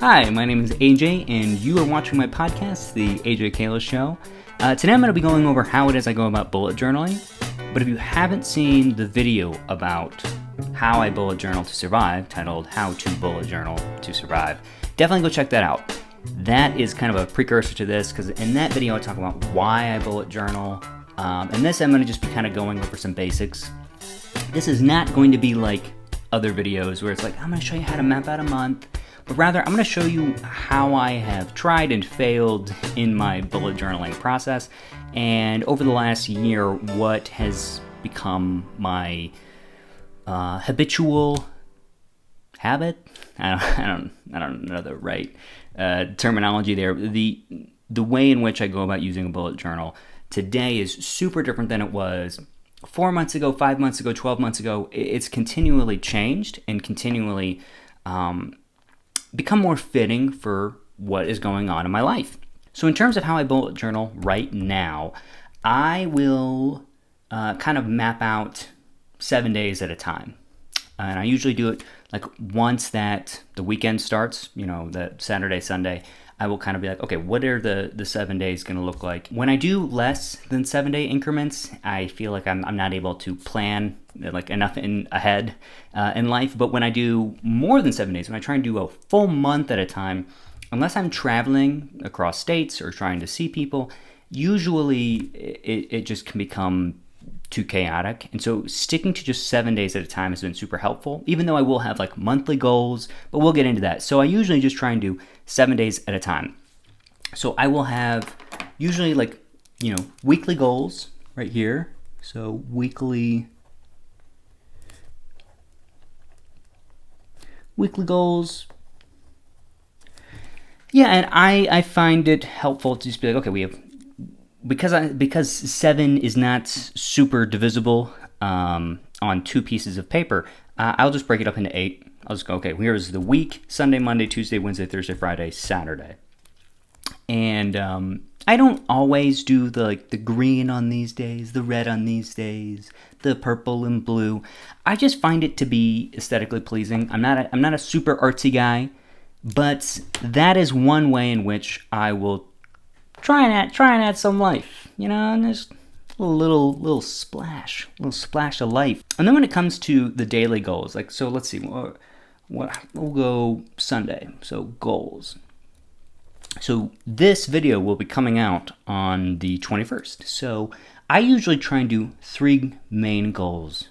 Hi, my name is AJ, and you are watching my podcast, The AJ Kallas Show. Today I'm going to be going over how it is I go about bullet journaling, but if you haven't seen the video about how I bullet journal to survive, titled How to Bullet Journal to Survive, definitely go check that out. That is kind of a precursor to this, because in that video I talk about why I bullet journal, and this I'm going to just be kind of going over some basics. This is not going to be like other videos where it's like, I'm going to show you how to map out a month, but rather I'm going to show you how I have tried and failed in my bullet journaling process, and over the last year, what has become my habitual habit. I don't know the right terminology there. The way in which I go about using a bullet journal today is super different than it was 4 months ago, 5 months ago, 12 months ago. It's continually changed and continually become more fitting for what is going on in my life. So in terms of how I bullet journal right now, I will kind of map out 7 days at a time. And I usually do it like once that the weekend starts, the Saturday, Sunday, I will kind of be like, okay, what are the 7 days going to look like? When I do less than 7 day increments, I feel like I'm not able to plan like enough ahead in life. But when I do more than 7 days, when I try and do a full month at a time, unless I'm traveling across states or trying to see people, usually it just can become too chaotic. And so sticking to just 7 days at a time has been super helpful, even though I will have like monthly goals, but we'll get into that. So I usually just try and do 7 days at a time. So I will have usually like, weekly goals right here. So weekly goals. Yeah, and I find it helpful to just be like, okay, we have, because 7 is not super divisible on 2 pieces of paper, I'll just break it up into 8. I'll just go, okay, here's the week: Sunday, Monday, Tuesday, Wednesday, Thursday, Friday, Saturday. And I don't always do the green on these days, the red on these days, the purple and blue. I just find it to be aesthetically pleasing. I'm not a super artsy guy, but that is one way in which I will try and add some life, and just a little splash of life. And then when it comes to the daily goals, so let's see, we'll go Sunday. So goals. So this video will be coming out on the 21st. So I usually try and do 3 main goals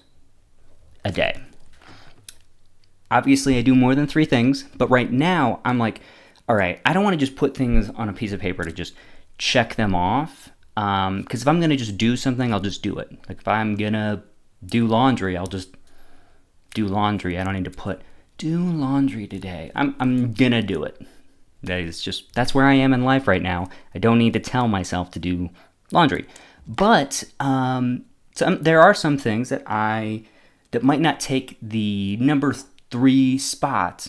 a day. Obviously, I do more than 3 things, but right now I'm like, all right, I don't want to just put things on a piece of paper to just check them off. Because if I'm going to just do something, I'll just do it. Like if I'm going to do laundry, I'll just do laundry. I don't need to put, do laundry today. I'm going to do it. That's where I am in life right now. I don't need to tell myself to do laundry. But there are some things that might not take the number 3 spot,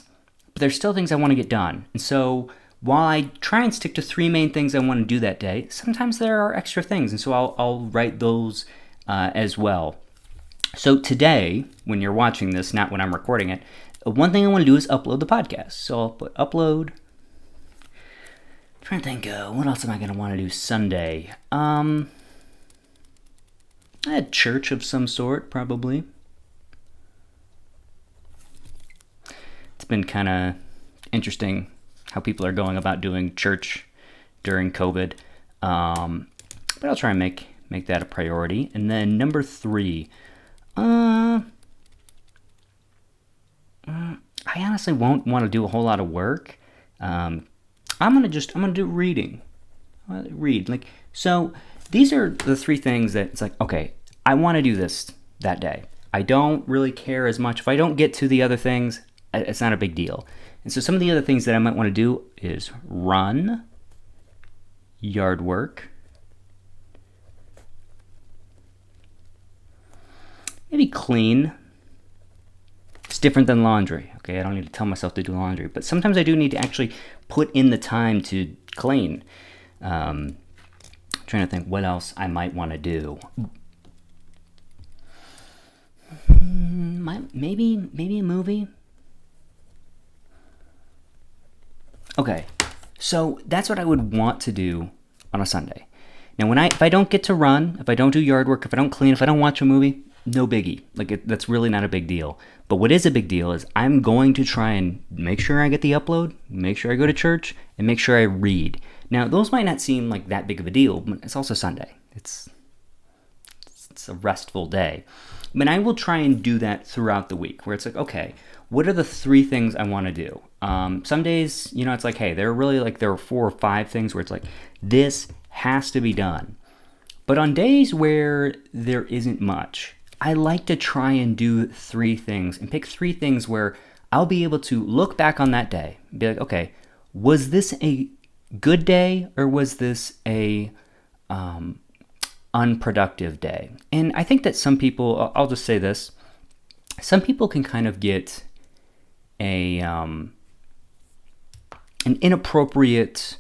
but there's still things I want to get done. And so while I try and stick to 3 main things I want to do that day, sometimes there are extra things, and so I'll write those as well. So today, when you're watching this, not when I'm recording it, one thing I want to do is upload the podcast. So I'll put upload. I'm trying to think, what else am I going to want to do Sunday? I had church of some sort, probably. It's been kind of interesting how people are going about doing church during COVID. But I'll try and make that a priority. And then number 3, I honestly won't want to do a whole lot of work. I'm gonna do reading. Read. So these are the 3 things that it's like, okay, I want to do this that day. I don't really care as much. If I don't get to the other things, it's not a big deal. And so some of the other things that I might want to do is run, yard work, maybe clean. It's different than laundry. Okay, I don't need to tell myself to do laundry, but sometimes I do need to actually put in the time to clean. Trying to think what else I might want to do. Maybe a movie. Okay, so that's what I would want to do on a Sunday. Now, if I don't get to run, if I don't do yard work, if I don't clean, if I don't watch a movie, no biggie. That's really not a big deal. But what is a big deal is I'm going to try and make sure I get the upload, make sure I go to church, and make sure I read. Now, those might not seem like that big of a deal, but it's also Sunday. It's a restful day. But I will try and do that throughout the week, where it's like, okay, what are the 3 things I want to do? Some days, it's like, hey, there are 4 or 5 things where it's like, this has to be done. But on days where there isn't much, I like to try and do 3 things and pick 3 things where I'll be able to look back on that day and be like, okay, was this a good day or was this a unproductive day? And I think that some people, I'll just say this, some people can kind of get an inappropriate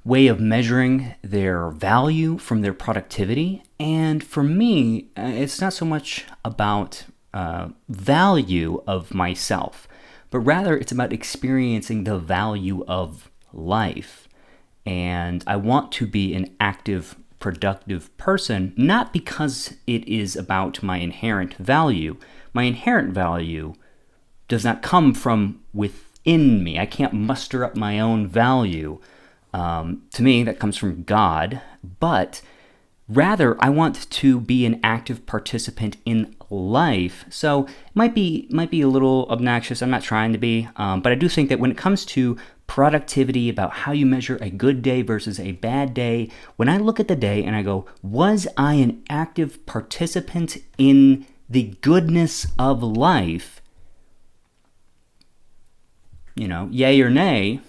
way of measuring their value from their productivity. And for me, it's not so much about value of myself, but rather it's about experiencing the value of life. And I want to be an active, productive person, not because it is about my inherent value. My inherent value does not come from within me. I can't muster up my own value. To me, that comes from God, but rather I want to be an active participant in life. So it might be a little obnoxious. I'm not trying to be, but I do think that when it comes to productivity, about how you measure a good day versus a bad day, when I look at the day and I go, was I an active participant in the goodness of life? Yay or nay,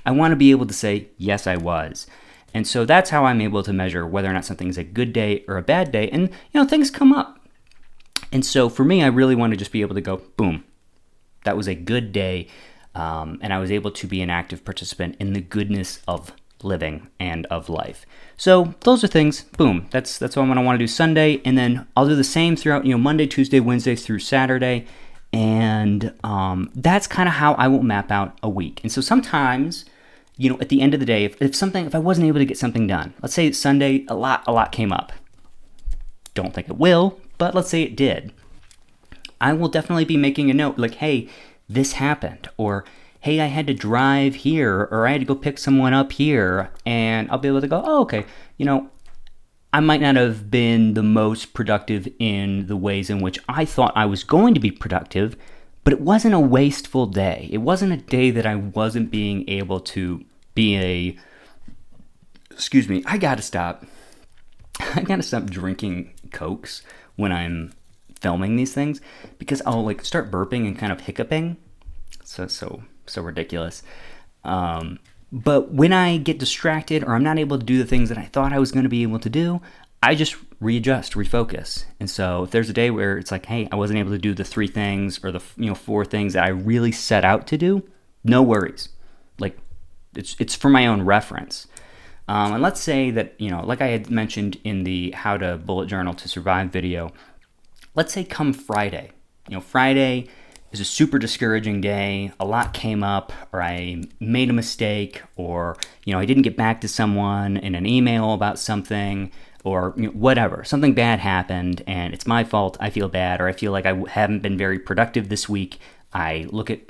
I want to be able to say, yes, I was. And so that's how I'm able to measure whether or not something's a good day or a bad day. And, things come up. And so for me, I really want to just be able to go, boom, that was a good day. And I was able to be an active participant in the goodness of living and of life. So those are things, boom, that's what I'm going to want to do Sunday. And then I'll do the same throughout, Monday, Tuesday, Wednesday through Saturday. And that's kind of how I will map out a week. And so sometimes, at the end of the day, if I wasn't able to get something done, let's say Sunday, a lot came up. Don't think it will, but let's say it did. I will definitely be making a note like, hey, this happened, or hey, I had to drive here, or I had to go pick someone up here, and I'll be able to go, oh, okay, I might not have been the most productive in the ways in which I thought I was going to be productive, but it wasn't a wasteful day. It wasn't a day that I wasn't being able to be I gotta stop drinking Cokes when I'm filming these things, because I'll start burping and kind of hiccuping. So ridiculous. But when I get distracted or I'm not able to do the things that I thought I was going to be able to do, I just readjust, refocus. And so if there's a day where it's like, hey, I wasn't able to do the 3 things or the 4 things that I really set out to do, no worries. It's for my own reference. And let's say that, like I had mentioned in the How to Bullet Journal to Survive video, let's say come Friday. Friday is a super discouraging day. A lot came up, or I made a mistake, or, I didn't get back to someone in an email about something, or whatever. Something bad happened, and it's my fault. I feel bad, or I feel like I haven't been very productive this week. I look at,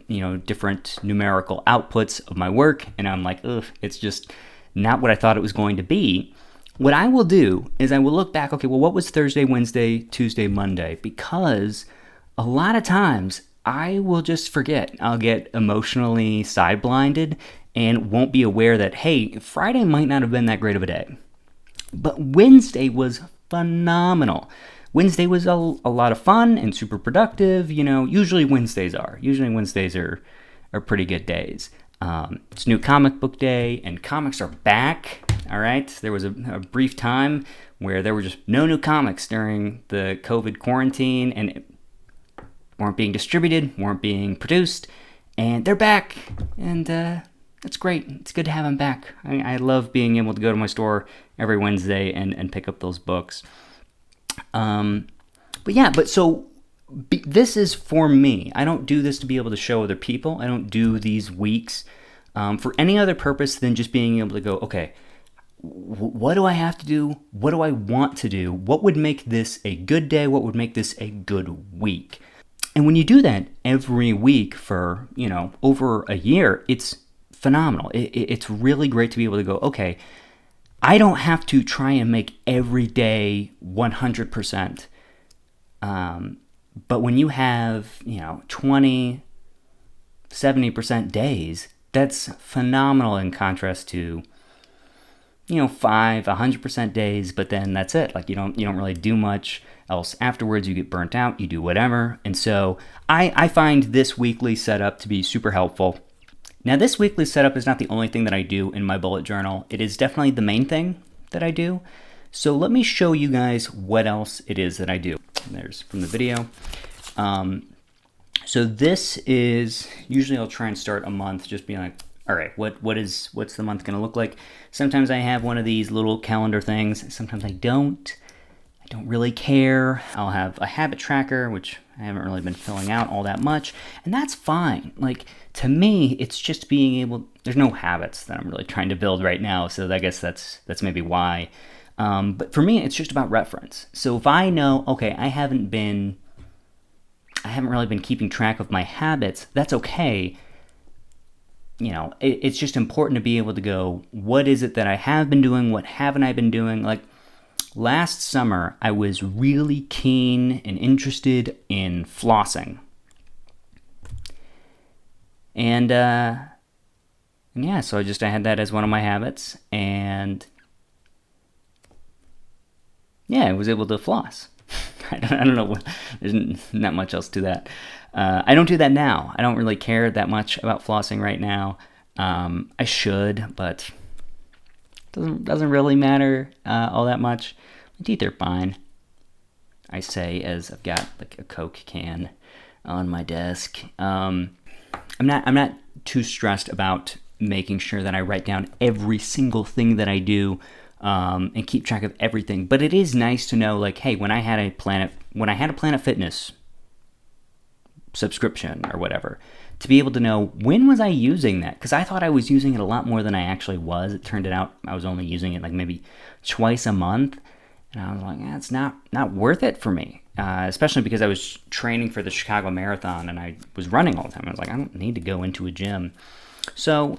different numerical outputs of my work, and I'm like, ugh, it's just not what I thought it was going to be. What I will do is I will look back, okay, well, what was Thursday, Wednesday, Tuesday, Monday? Because a lot of times I will just forget. I'll get emotionally side-blinded and won't be aware that, hey, Friday might not have been that great of a day. But Wednesday was phenomenal. Wednesday was a lot of fun and super productive. Usually Wednesdays are. Pretty good days. It's new comic book day, and comics are back. All right. There was a brief time where there were just no new comics during the COVID quarantine, and weren't being distributed, weren't being produced, and they're back. And it's great. It's good to have them back. I love being able to go to my store every Wednesday and pick up those books. So this is for me. I don't do this to be able to show other people. I don't do these weeks for any other purpose than just being able to go, okay, what do I have to do? What do I want to do? What would make this a good day? What would make this a good week? And when you do that every week for, over a year, it's phenomenal. It's really great to be able to go, okay, I don't have to try and make every day 100%. But when you have, 20, 70% days, that's phenomenal in contrast to, 100% days, but then that's it. Like you don't really do much else afterwards. You get burnt out, you do whatever. And so I find this weekly setup to be super helpful. Now, this weekly setup is not the only thing that I do in my bullet journal. It is definitely the main thing that I do. So let me show you guys what else it is that I do. There's from the video. So this is, usually I'll try and start a month just being like, all right, what's the month going to look like? Sometimes I have one of these little calendar things. Sometimes I don't. I don't really care. I'll have a habit tracker, which I haven't really been filling out all that much. And that's fine. Like, to me, it's just being able, there's no habits that I'm really trying to build right now. So I guess that's maybe why. But for me, it's just about reference. So if I know, okay, I haven't really been keeping track of my habits, that's okay. It's just important to be able to go, what is it that I have been doing? What haven't I been doing? Like last summer, I was really keen and interested in flossing. And yeah, so I had that as one of my habits. And yeah, I was able to floss. I don't know. There's not much else to that. I don't do that now. I don't really care that much about flossing right now. I should, but it doesn't really matter all that much. My teeth are fine. I say as I've got like a Coke can on my desk. I'm not too stressed about making sure that I write down every single thing that I do. And keep track of everything. But it is nice to know, like, hey, when I had a Planet Fitness subscription or whatever, to be able to know when was I using that? Because I thought I was using it a lot more than I actually was. It turned out I was only using it like maybe twice a month, and I was like, it's not worth it for me. Especially because I was training for the Chicago Marathon and I was running all the time. I was like, I don't need to go into a gym. So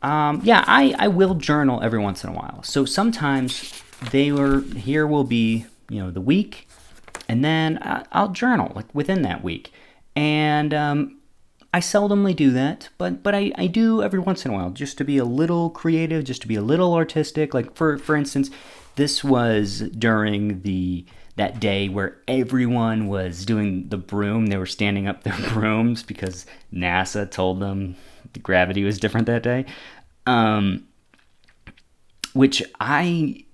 I will journal every once in a while. So sometimes here will be, the week, and then I'll journal like within that week. And I seldomly do that, but I do every once in a while just to be a little creative, just to be a little artistic. Like for instance, this was during that day where everyone was doing the broom. They were standing up their brooms because NASA told them the gravity was different that day. Which I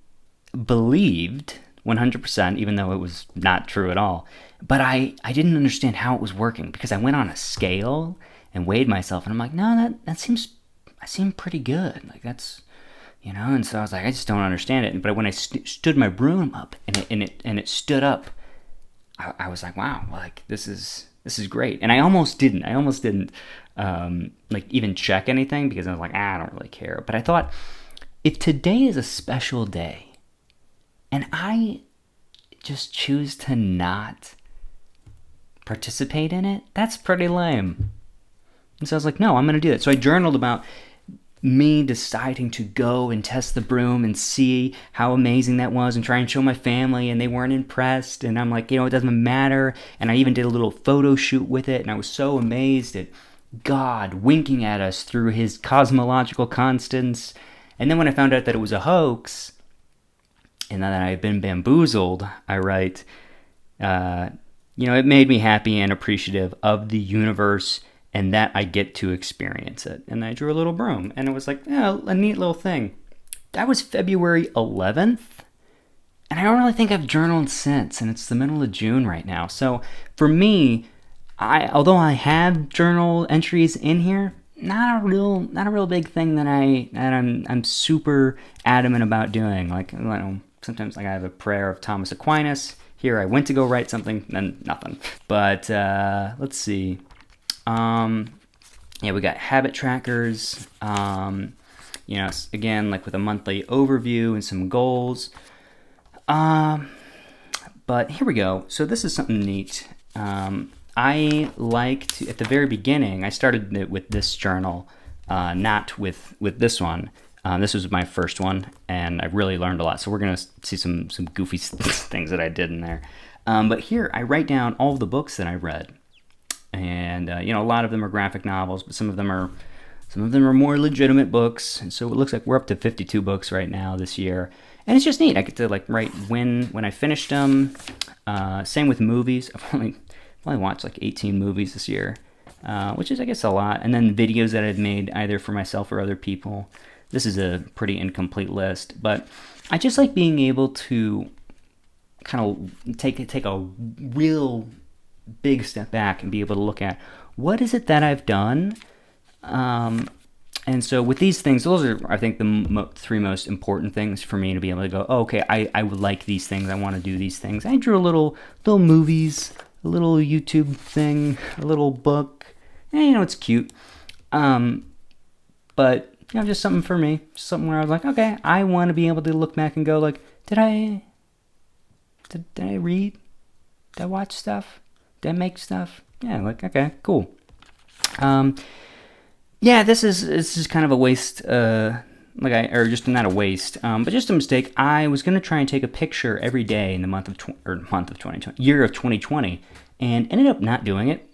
believed 100%, even though it was not true at all. But I didn't understand how it was working because I went on a scale and weighed myself, and I'm like, no, I seem pretty good. Like that's, and so I was like, I just don't understand it. But when I stood my broom up and it stood up, I was like, wow, like this is great. And I almost didn't like even check anything because I was like, I don't really care. But I thought, if today is a special day and I just choose to not participate in it, that's pretty lame. And so I was like, no, I'm going to do it. So I journaled about me deciding to go and test the broom and see how amazing that was and try and show my family, and they weren't impressed. And I'm like, it doesn't matter. And I even did a little photo shoot with it, and I was so amazed at God winking at us through his cosmological constants. And then when I found out that it was a hoax, and that I had been bamboozled, I write, it made me happy and appreciative of the universe and that I get to experience it. And I drew a little broom, and it was like, a neat little thing. That was February 11th, and I don't really think I've journaled since, and it's the middle of June right now. So for me, although I have journal entries in here, not a real big thing that I'm super adamant about doing. Like, sometimes like I have a prayer of Thomas Aquinas. Here I went to go write something, then nothing. But let's see. Yeah, we got habit trackers. You know, again, like with a monthly overview and some goals. But here we go. So this is something neat. I like to, at the very beginning, I started it with this journal, not with this one. This was my first one, and I really learned a lot. So we're going to see some goofy things that I did in there. But here, I write down all the books that I read. And, you know, a lot of them are graphic novels, but some of them are more legitimate books. And so it looks like we're up to 52 books right now this year. And it's just neat. I get to like write when I finished them. Same with movies. I've only watched like 18 movies this year, which is, I guess, a lot. And then videos that I've made either for myself or other people. This is a pretty incomplete list, but I just like being able to kind of take a real big step back and be able to look at what is it that I've done. And so with these things, those are, I think, the three most important things for me to be able to go, oh, okay, I would like these things. I want to do these things. I drew a little movies, a little YouTube thing, a little book. You know, it's cute. But, you know, just something for me. Something where I was like, okay, I want to be able to look back and go like, did I read? Did I watch stuff? Did I make stuff? Yeah, like, okay, cool. Yeah, this is kind of a waste, or just not a waste, but just a mistake. I was going to try and take a picture every day in the year of 2020, and ended up not doing it.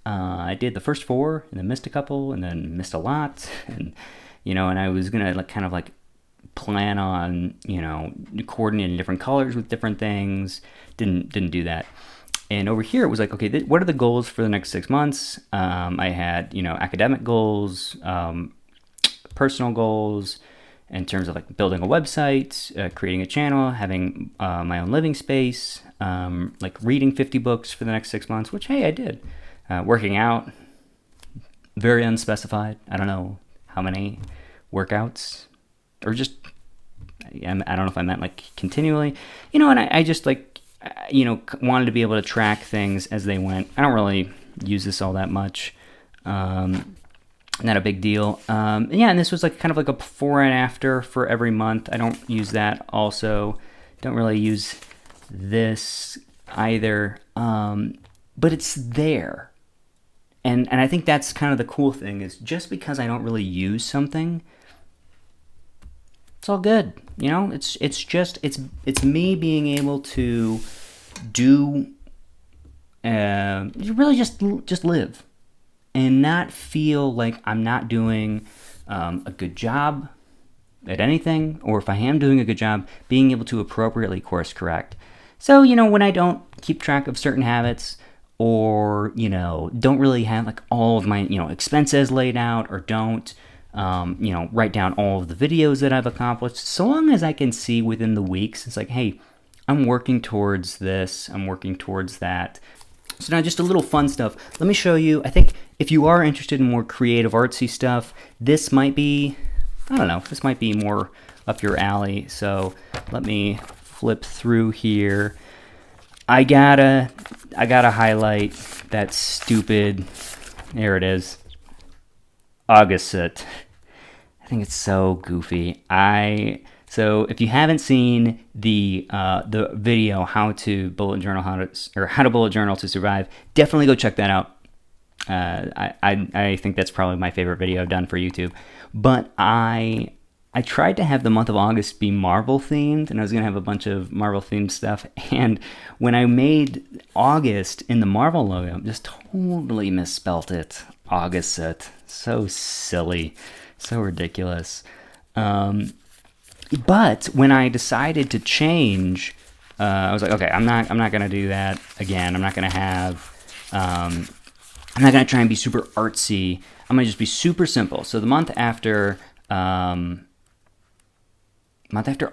I did the first 4, and then missed a couple, and then missed a lot, and, you know, and I was going to kind of plan on, you know, coordinating different colors with different things. Didn't do that. And over here, it was like, okay, what are the goals for the next 6 months? I had, you know, academic goals, personal goals in terms of like building a website, creating a channel, having my own living space, like reading 50 books for the next 6 months, which, hey, I did. Working out, very unspecified. I don't know how many workouts, or just, I don't know if I meant like continually, you know, and I just like, you know, wanted to be able to track things as they went. I don't really use this all that much. Not a big deal. Yeah, and this was like kind of like a before and after for every month. I don't use that also. Don't really use this either. But it's there. And I think that's kind of the cool thing, is just because I don't really use something, it's all good. You know, it's me being able to do, really just live, and not feel like I'm not doing a good job at anything, or if I am doing a good job, being able to appropriately course correct. So, you know, when I don't keep track of certain habits, or, you know, don't really have like all of my, you know, expenses laid out, or don't, you know, write down all of the videos that I've accomplished, so long as I can see within the weeks, it's like, hey, I'm working towards this, I'm working towards that. So now just a little fun stuff. Let me show you. I think if you are interested in more creative, artsy stuff, this might be, I don't know, this might be more up your alley. So let me flip through here. I gotta highlight that stupid, there it is, August. I think it's so goofy. So if you haven't seen the video how to bullet journal to survive, definitely go check that out. I think that's probably my favorite video I've done for YouTube. But I tried to have the month of August be Marvel themed, and I was gonna have a bunch of Marvel themed stuff. And when I made August in the Marvel logo, just totally misspelt it. August. So silly, so ridiculous. But when I decided to change, I was like, okay, I'm not gonna do that again. I'm not gonna try and be super artsy. I'm gonna just be super simple. So the month after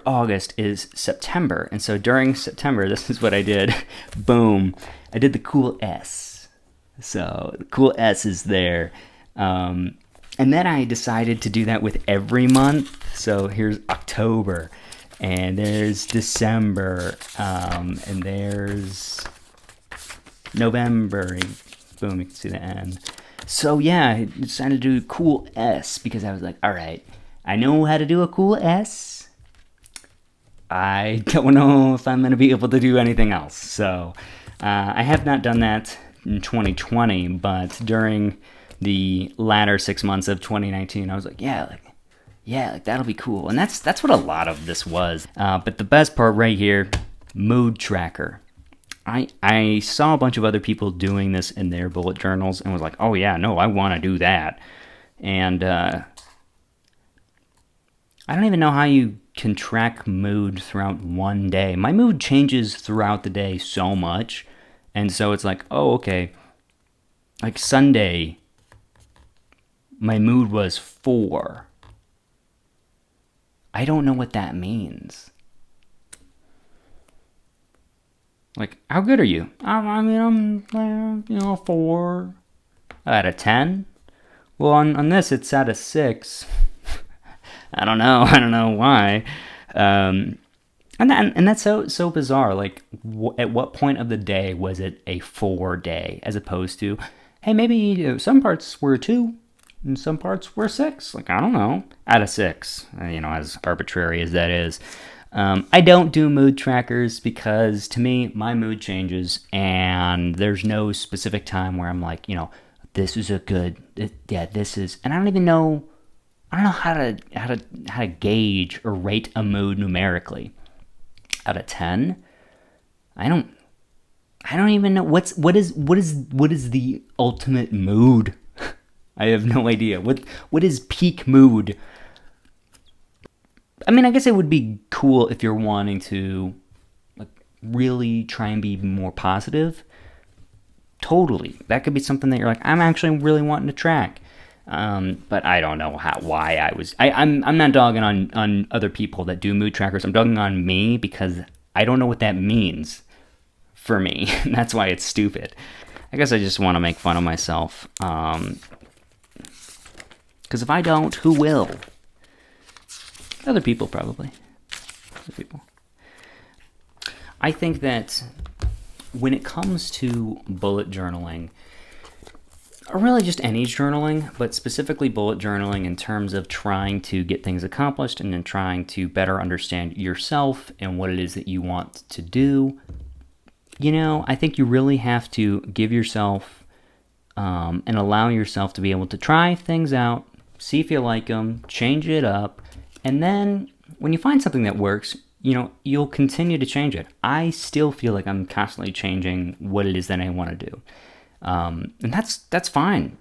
August is September, and so during September, this is what I did. Boom, I did the cool S. So the cool S is there. And then I decided to do that with every month. So here's October. and there's December, and there's November. Boom, you can see the N. So yeah, I decided to do cool S because I was like, all right, I know how to do a cool S. I don't know if I'm going to be able to do anything else. So I have not done that in 2020, but during the latter 6 months of 2019, I was like, yeah, that'll be cool. And that's what a lot of this was. But the best part right here, mood tracker. I saw a bunch of other people doing this in their bullet journals and was like, oh yeah, no, I want to do that. And I don't even know how you can track mood throughout one day. My mood changes throughout the day so much. And so it's like, oh, okay. Like Sunday, my mood was 4. I don't know what that means. Like, how good are you? I mean, I'm 4 out of 10. Well, on this, it's out of 6. I don't know why. And that's so bizarre. Like, at what point of the day was it a 4 day, as opposed to, hey, maybe some parts were 2, and some parts were 6. Like, I don't know, out of 6. As arbitrary as that is. I don't do mood trackers because, to me, my mood changes, and there's no specific time where I'm like, this is a good, this is, and I don't know how to gauge or rate a mood numerically. Out of 10, I don't even know what is the ultimate mood. I have no idea. What is peak mood? I mean, I guess it would be cool if you're wanting to like really try and be more positive. Totally, that could be something that you're like, I'm actually really wanting to track. But I don't know why I'm not dogging on other people that do mood trackers. I'm dogging on me because I don't know what that means for me. That's why it's stupid. I guess I just want to make fun of myself. Because if I don't, who will? Other people, probably. Other people. I think that when it comes to bullet journaling, or really just any journaling, but specifically bullet journaling in terms of trying to get things accomplished and then trying to better understand yourself and what it is that you want to do, I think you really have to give yourself and allow yourself to be able to try things out, see if you like them, change it up, and then when you find something that works, you'll continue to change it. I still feel like I'm constantly changing what it is that I want to do. And that's fine.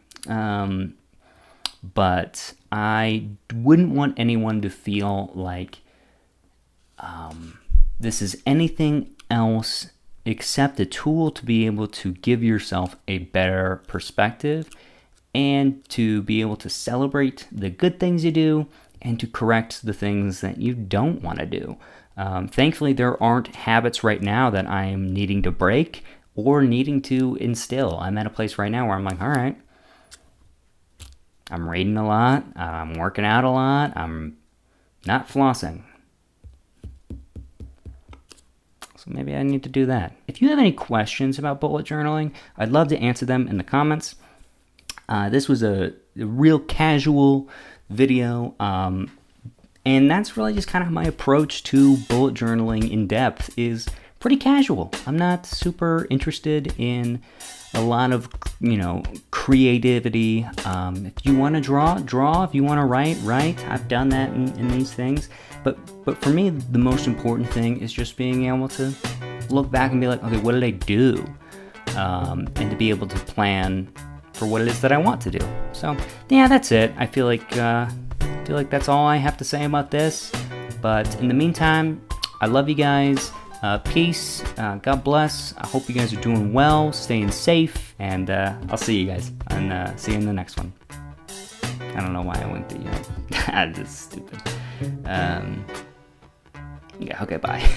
But I wouldn't want anyone to feel like this is anything else except a tool to be able to give yourself a better perspective and to be able to celebrate the good things you do and to correct the things that you don't want to do. Thankfully, there aren't habits right now that I'm needing to break or needing to instill. I'm at a place right now where I'm like, all right, I'm reading a lot, I'm working out a lot, I'm not flossing. So maybe I need to do that. If you have any questions about bullet journaling, I'd love to answer them in the comments. This was a real casual video, and that's really just kind of my approach to bullet journaling in depth is pretty casual. I'm not super interested in a lot of, creativity. If you want to draw. If you want to write. I've done that in these things. But for me, the most important thing is just being able to look back and be like, okay, what did I do? And to be able to plan for what it is that I want to do. So, yeah, that's it. I feel like that's all I have to say about this. But in the meantime, I love you guys. Peace. God bless. I hope you guys are doing well, staying safe, and I'll see you guys and see you in the next one. I don't know why I went to That's stupid. Yeah. Okay. Bye.